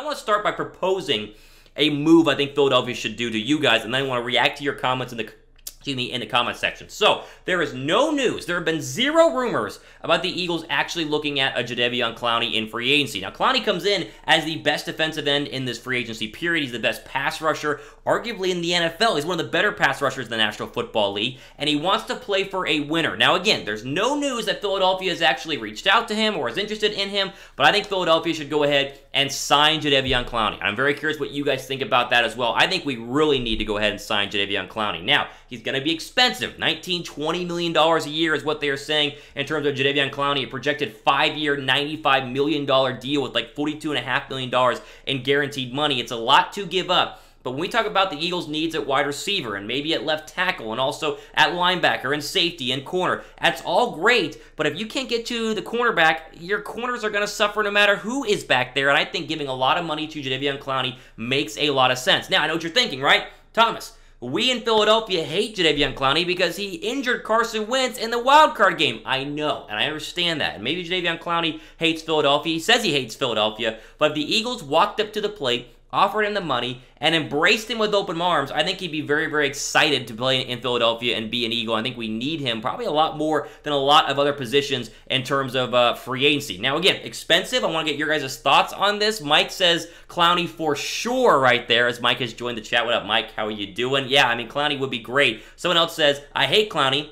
want to start by proposing a move I think Philadelphia should do to you guys, and then I want to react to your comments in the comment section. So, there is no news. There have been zero rumors about the Eagles actually looking at a Jadeveon Clowney in free agency. Now, Clowney comes in as the best defensive end in this free agency period. He's the best pass rusher, arguably in the NFL. He's one of the better pass rushers in the National Football League, and he wants to play for a winner. Now, again, there's no news that Philadelphia has actually reached out to him or is interested in him, but I think Philadelphia should go ahead and sign Jadeveon Clowney. I'm very curious what you guys think about that as well. I think we really need to go ahead and sign Jadeveon Clowney. Now, he's going to be expensive. $19–20 million a year is what they're saying in terms of Jadeveon Clowney. A projected 5-year, $95 million deal with like $42.5 million in guaranteed money. It's a lot to give up. But when we talk about the Eagles' needs at wide receiver and maybe at left tackle and also at linebacker and safety and corner, that's all great. But if you can't get to the cornerback, your corners are going to suffer no matter who is back there. And I think giving a lot of money to Jadeveon Clowney makes a lot of sense. Now, I know what you're thinking, right? Thomas, we in Philadelphia hate Jadeveon Clowney because he injured Carson Wentz in the wildcard game. I know, and I understand that. And maybe Jadeveon Clowney hates Philadelphia. He says he hates Philadelphia. But if the Eagles walked up to the plate, offered him the money, and embraced him with open arms, I think he'd be very, very excited to play in Philadelphia and be an Eagle. I think we need him probably a lot more than a lot of other positions in terms of free agency. Now, again, expensive. I want to get your guys' thoughts on this. Mike says Clowney for sure right there, as Mike has joined the chat. What up, Mike? How are you doing? Yeah, I mean, Clowney would be great. Someone else says, I hate Clowney,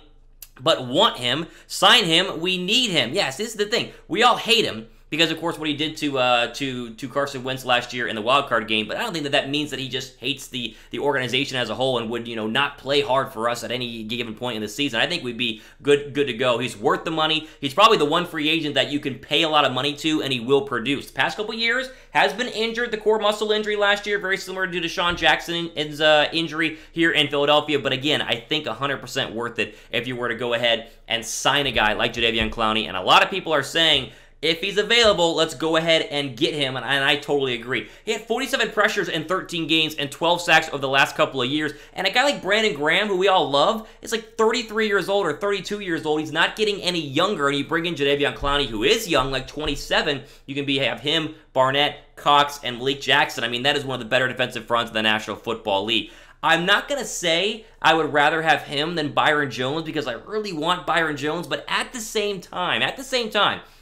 but want him. Sign him. We need him. Yes, this is the thing. We all hate him because, of course, what he did to Carson Wentz last year in the wildcard game. But I don't think that means that he just hates the organization as a whole and would, not play hard for us at any given point in the season. I think we'd be good to go. He's worth the money. He's probably the one free agent that you can pay a lot of money to, and he will produce. The past couple years has been injured. The core muscle injury last year, very similar to Deshaun Jackson's injury here in Philadelphia. But again, I think 100% worth it if you were to go ahead and sign a guy like Jadeveon Clowney. And a lot of people are saying, if he's available, let's go ahead and get him, and I totally agree. He had 47 pressures in 13 games and 12 sacks over the last couple of years, and a guy like Brandon Graham, who we all love, is like 33 years old or 32 years old. He's not getting any younger, and you bring in Jadeveon Clowney, who is young, like 27. You can have him, Barnett, Cox, and Malik Jackson. I mean, that is one of the better defensive fronts in the National Football League. I'm not going to say I would rather have him than Byron Jones because I really want Byron Jones, but at the same time,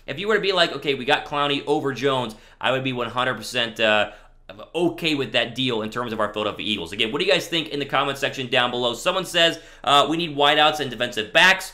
if you were to be like, okay, we got Clowney over Jones, I would be 100% okay with that deal in terms of our Philadelphia Eagles. Again, what do you guys think in the comment section down below? Someone says we need wideouts and defensive backs.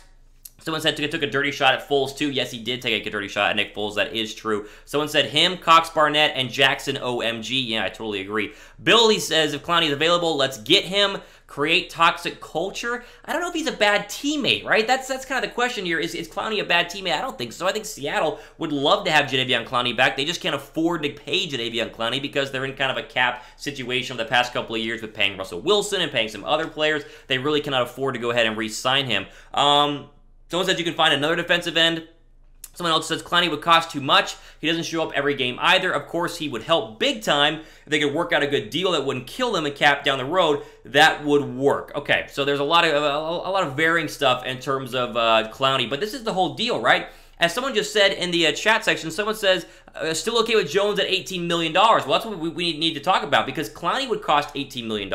Someone said took a dirty shot at Foles, too. Yes, he did take a dirty shot at Nick Foles. That is true. Someone said him, Cox, Barnett, and Jackson, OMG. Yeah, I totally agree. Billy says if Clowney is available, let's get him. Create toxic culture. I don't know if he's a bad teammate, right? That's kind of the question here. Is Clowney a bad teammate? I don't think so. I think Seattle would love to have Jadeveon Clowney back. They just can't afford to pay Jadeveon Clowney because they're in kind of a cap situation of the past couple of years with paying Russell Wilson and paying some other players. They really cannot afford to go ahead and re-sign him. Someone said you can find another defensive end. Someone else says Clowney would cost too much. He doesn't show up every game either. Of course, he would help big time. If they could work out a good deal that wouldn't kill them and cap down the road, that would work. Okay, so there's a lot of varying stuff in terms of Clowney, but this is the whole deal, right? As someone just said in the chat section, someone says, still okay with Jones at $18 million. Well, that's what we need to talk about because Clowney would cost $18 million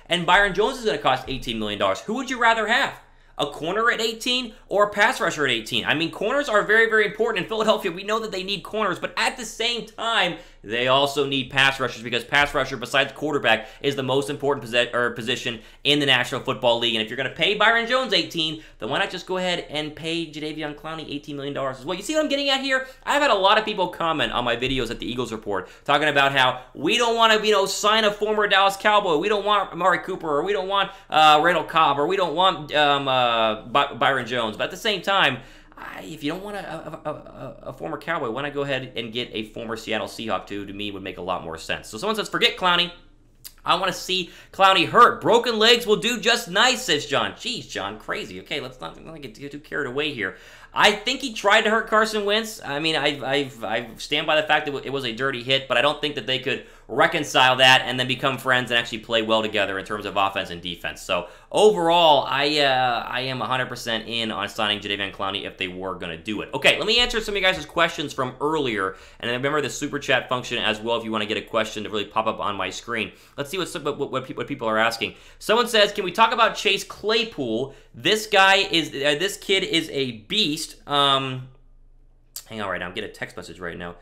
and Byron Jones is going to cost $18 million. Who would you rather have? A corner at 18 or a pass rusher at 18. I mean, corners are very, very important in Philadelphia. We know that they need corners, but at the same time, they also need pass rushers because pass rusher, besides quarterback, is the most important position in the National Football League. And if you're going to pay Byron Jones 18, then why not just go ahead and pay Jadeveon Clowney $18 million as well? You see what I'm getting at here? I've had a lot of people comment on my videos at the Eagles Report talking about how we don't want to, sign a former Dallas Cowboy. We don't want Amari Cooper, or we don't want Randall Cobb, or we don't want Byron Jones. But at the same time, if you don't want a former Cowboy, why not go ahead and get a former Seattle Seahawk too? To me, would make a lot more sense. So someone says, forget Clowney. I want to see Clowney hurt. Broken legs will do just nice, says John. Jeez, John, crazy. Okay, let's not get too carried away here. I think he tried to hurt Carson Wentz. I mean, I stand by the fact that it was a dirty hit, but I don't think that they could reconcile that and then become friends and actually play well together in terms of offense and defense. So overall, I am 100% in on signing Jadeveon Clowney if they were going to do it. Okay, let me answer some of you guys' questions from earlier, and remember the super chat function as well if you want to get a question to really pop up on my screen. Let's see what people are asking. Someone says, can we talk about Chase Claypool? This kid is a beast. Hang on right now, I'm getting a text message right now.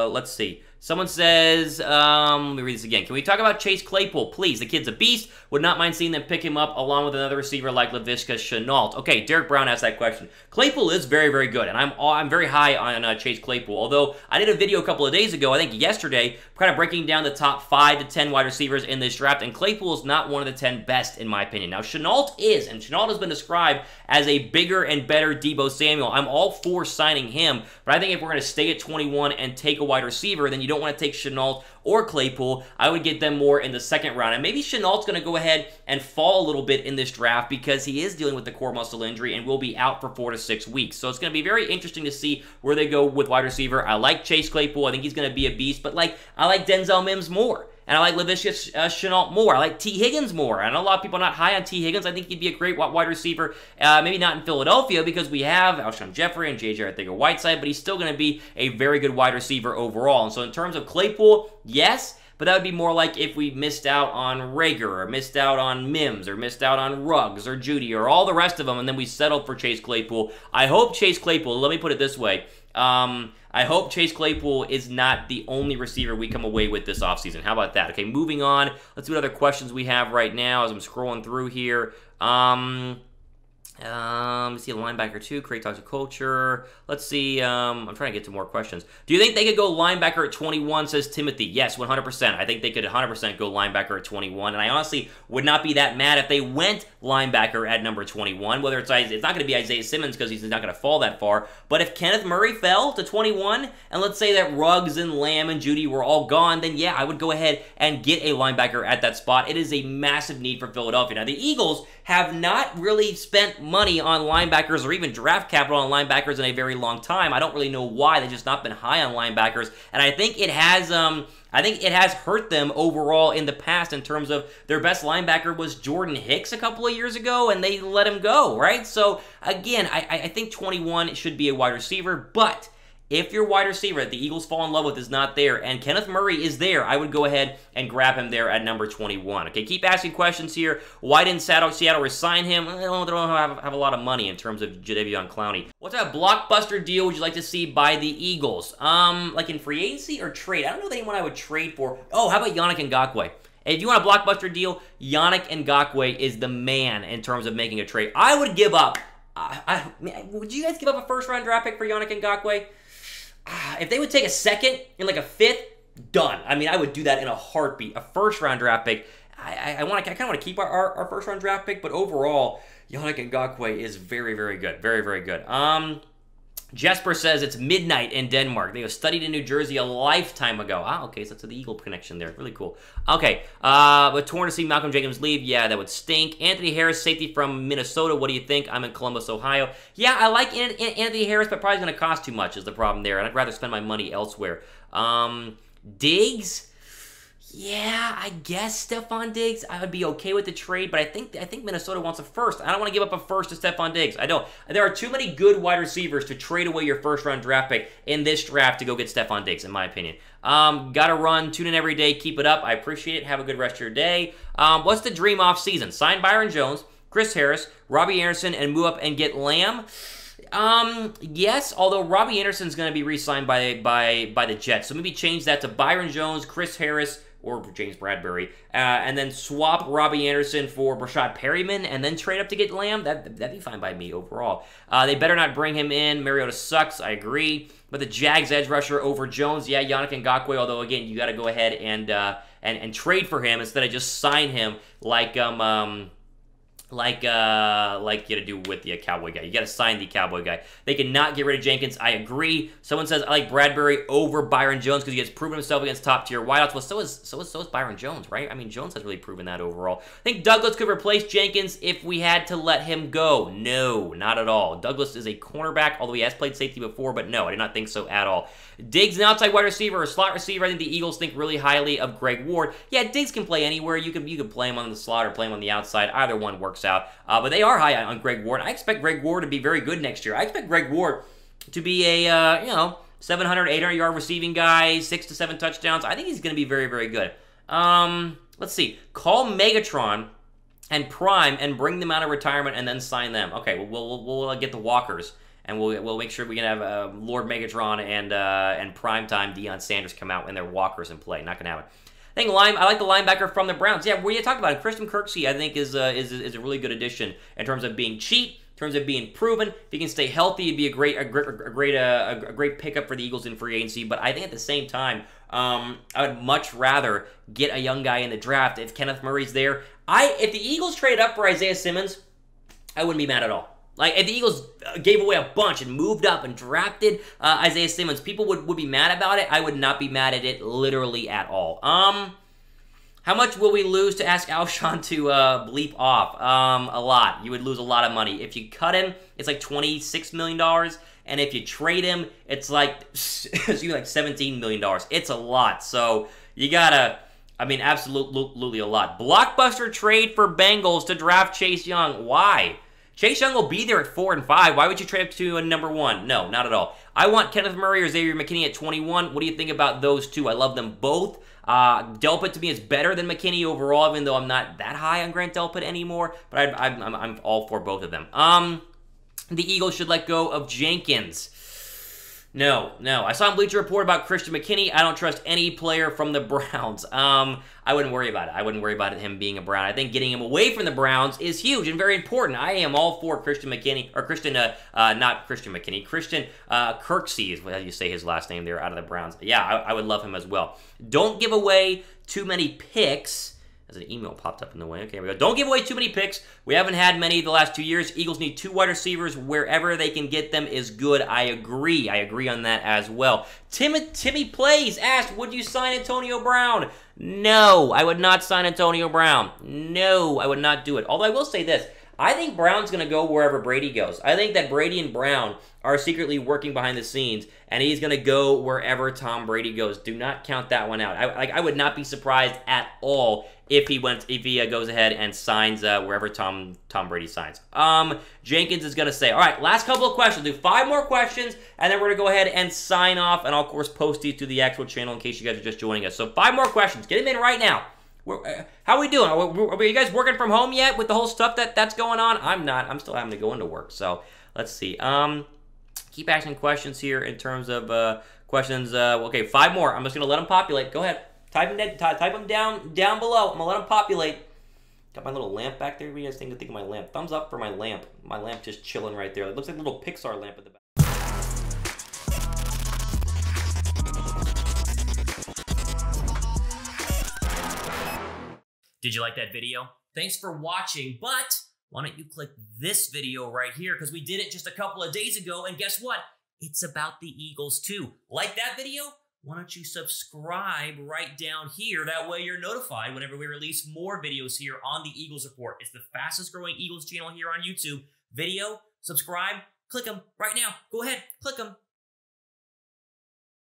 Let's see. Someone says, let me read this again. Can we talk about Chase Claypool, please? The kid's a beast. Would not mind seeing them pick him up along with another receiver like Laviska Shenault. Okay, Derek Brown asked that question. Claypool is very, very good, and I'm very high on Chase Claypool. Although I did a video a couple of days ago, I think yesterday, kind of breaking down the top 5 to 10 wide receivers in this draft, and Claypool is not one of the 10 best in my opinion. Now, Shenault is, and Shenault has been described as a bigger and better Deebo Samuel. I'm all for signing him, but I think if we're going to stay at 21 and take a wide receiver, then you don't want to take Shenault or Claypool. I would get them more in the second round. And maybe Chenault's going to go ahead and fall a little bit in this draft because he is dealing with the core muscle injury and will be out for 4 to 6 weeks. So it's going to be very interesting to see where they go with wide receiver. I like Chase Claypool. I think he's going to be a beast. But I like Denzel Mims more. And I like Laviska Shenault more. I like T. Higgins more. I know a lot of people are not high on T. Higgins. I think he'd be a great wide receiver. Maybe not in Philadelphia because we have Alshon Jeffrey and J.J. Arcega-Whiteside, but he's still going to be a very good wide receiver overall. And so in terms of Claypool, yes, but that would be more like if we missed out on Rager or missed out on Mims or missed out on Ruggs or Judy or all the rest of them, and then we settled for Chase Claypool. I hope Chase Claypool, let me put it this way, I hope Chase Claypool is not the only receiver we come away with this offseason. How about that? Okay, moving on. Let's see what other questions we have right now as I'm scrolling through here. Let's see a linebacker too. Create toxic culture. Let's see. I'm trying to get to more questions. Do you think they could go linebacker at 21? Says Timothy. Yes, 100%. I think they could 100% go linebacker at 21. And I honestly would not be that mad if they went linebacker at number 21. Whether it's not going to be Isaiah Simmons because he's not going to fall that far. But if Kenneth Murray fell to 21, and let's say that Ruggs and Lamb and Judy were all gone, then yeah, I would go ahead and get a linebacker at that spot. It is a massive need for Philadelphia. Now the Eagles have not really spent money on linebackers or even draft capital on linebackers in a very long time. I don't really know why. They've just not been high on linebackers, and I think it has hurt them overall in the past in terms of their best linebacker was Jordan Hicks a couple of years ago, and they let him go, right? So again, I think 21 should be a wide receiver, but if your wide receiver that the Eagles fall in love with is not there, and Kenneth Murray is there, I would go ahead and grab him there at number 21. Okay, keep asking questions here. Why didn't Seattle resign him? They don't have a lot of money in terms of Jadeveon Clowney. What type of blockbuster deal would you like to see by the Eagles? Like in free agency or trade? I don't know anyone I would trade for. Oh, how about Yannick Ngakoue? If you want a blockbuster deal, Yannick Ngakoue is the man in terms of making a trade. I would give up. Would you guys give up a first-round draft pick for Yannick Ngakoue? If they would take a second and like a fifth, done. I mean, I would do that in a heartbeat. A first-round draft pick. I kind of want to keep our first-round draft pick, but overall, Yannick Ngakoue is very, very good. Very, very good. Jesper says it's midnight in Denmark. They studied in New Jersey a lifetime ago. Ah, okay, so that's the Eagle connection there. Really cool. Okay, but torn to see Malcolm Jacobs leave. Yeah, that would stink. Anthony Harris, safety from Minnesota. What do you think? I'm in Columbus, Ohio. Yeah, I like Anthony Harris, but probably going to cost too much is the problem there, and I'd rather spend my money elsewhere. Diggs? Yeah, I guess Stephon Diggs. I would be okay with the trade, but I think Minnesota wants a first. I don't want to give up a first to Stephon Diggs. I don't. There are too many good wide receivers to trade away your first-round draft pick in this draft to go get Stephon Diggs, in my opinion. Gotta run. Tune in every day. Keep it up. I appreciate it. Have a good rest of your day. What's the dream off season? Sign Byron Jones, Chris Harris, Robbie Anderson, and move up and get Lamb. Yes, although Robbie Anderson's going to be re-signed by the Jets, so maybe change that to Byron Jones, Chris Harris, or James Bradbury, and then swap Robbie Anderson for Brashad Perryman, and then trade up to get Lamb. That'd be fine by me overall. They better not bring him in. Mariota sucks, I agree. But the Jags edge rusher over Jones, yeah, Yannick Ngakoue, although, again, you got to go ahead and trade for him instead of just sign him like like you gotta do with the Cowboy guy. You gotta sign the Cowboy guy. They cannot get rid of Jenkins. I agree. Someone says I like Bradbury over Byron Jones because he has proven himself against top tier wideouts. Well, so is Byron Jones, right? I mean, Jones has really proven that overall. I think Douglas could replace Jenkins if we had to let him go. No, not at all. Douglas is a cornerback, although he has played safety before, but no, I did not think so at all. Diggs, an outside wide receiver or slot receiver. I think the Eagles think really highly of Greg Ward. Yeah, Diggs can play anywhere. You can play him on the slot or play him on the outside. Either one works out. But they are high on Greg Ward. I expect Greg Ward to be very good next year. I expect Greg Ward to be a 700, 800-yard receiving guy, 6 to 7 touchdowns. I think he's going to be very, very good. Let's see. Call Megatron and Prime and bring them out of retirement and then sign them. Okay, we'll get the Walkers. And we'll make sure we can have Lord Megatron and Primetime Deion Sanders come out in their walkers and play. Not gonna happen. I like the linebacker from the Browns. Yeah, what are you talking about? Christian Kirksey, I think, is a really good addition in terms of being cheap, in terms of being proven. If he can stay healthy, it'd be a great pickup for the Eagles in free agency. But I think at the same time, I would much rather get a young guy in the draft if Kenneth Murray's there. If the Eagles traded up for Isaiah Simmons, I wouldn't be mad at all. Like, if the Eagles gave away a bunch and moved up and drafted Isaiah Simmons, people would be mad about it. I would not be mad at it literally at all. How much will we lose to ask Alshon to bleep off? A lot. You would lose a lot of money. If you cut him, it's like $26 million. And if you trade him, it's like, like $17 million. It's a lot. So you gotta, I mean, absolutely a lot. Blockbuster trade for Bengals to draft Chase Young. Why? Chase Young will be there at 4 and 5. Why would you trade up to a number 1? No, not at all. I want Kenneth Murray or Xavier McKinney at 21. What do you think about those two? I love them both. Delpit to me is better than McKinney overall, even though I'm not that high on Grant Delpit anymore. But I'm all for both of them. The Eagles should let go of Jenkins. No. I saw in Bleacher Report about Christian McKinney. I don't trust any player from the Browns. I wouldn't worry about it. I wouldn't worry about him being a Brown. I think getting him away from the Browns is huge and very important. I am all for Christian McKinney, or not Christian McKinney, Christian Kirksey is how you say his last name there out of the Browns. Yeah, I would love him as well. Don't give away too many picks. As an email popped up in the way. Okay, here we go. Don't give away too many picks. We haven't had many the last 2 years. Eagles need 2 wide receivers. Wherever they can get them is good. I agree. I agree on that as well. Timmy Plays asked, would you sign Antonio Brown? No, I would not sign Antonio Brown. No, I would not do it. Although I will say this. I think Brown's going to go wherever Brady goes. I think that Brady and Brown are secretly working behind the scenes, and he's going to go wherever Tom Brady goes. Do not count that one out. I would not be surprised at all if he goes ahead and signs wherever Tom Brady signs. Jenkins is going to say, all right, last couple of questions. Do 5 more questions, and then we're going to go ahead and sign off, and I'll, of course, post these to the actual channel in case you guys are just joining us. So 5 more questions. Get them in right now. How are we doing? Are you guys working from home yet with the whole stuff that's going on? I'm not. I'm still having to go into work. So let's see. Keep asking questions here in terms of questions. Okay, 5 more. I'm just going to let them populate. Go ahead. Type them down below. I'm going to let them populate. Got my little lamp back there. What do you guys think of my lamp? Thumbs up for my lamp. My lamp just chilling right there. It looks like a little Pixar lamp at the back. Did you like that video? Thanks for watching, but why don't you click this video right here, because we did it just a couple of days ago, and guess what? It's about the Eagles too. Like that video? Why don't you subscribe right down here? That way you're notified whenever we release more videos here on the Eagles Report. It's the fastest growing Eagles channel here on YouTube. Video, subscribe, click them right now. Go ahead, click them.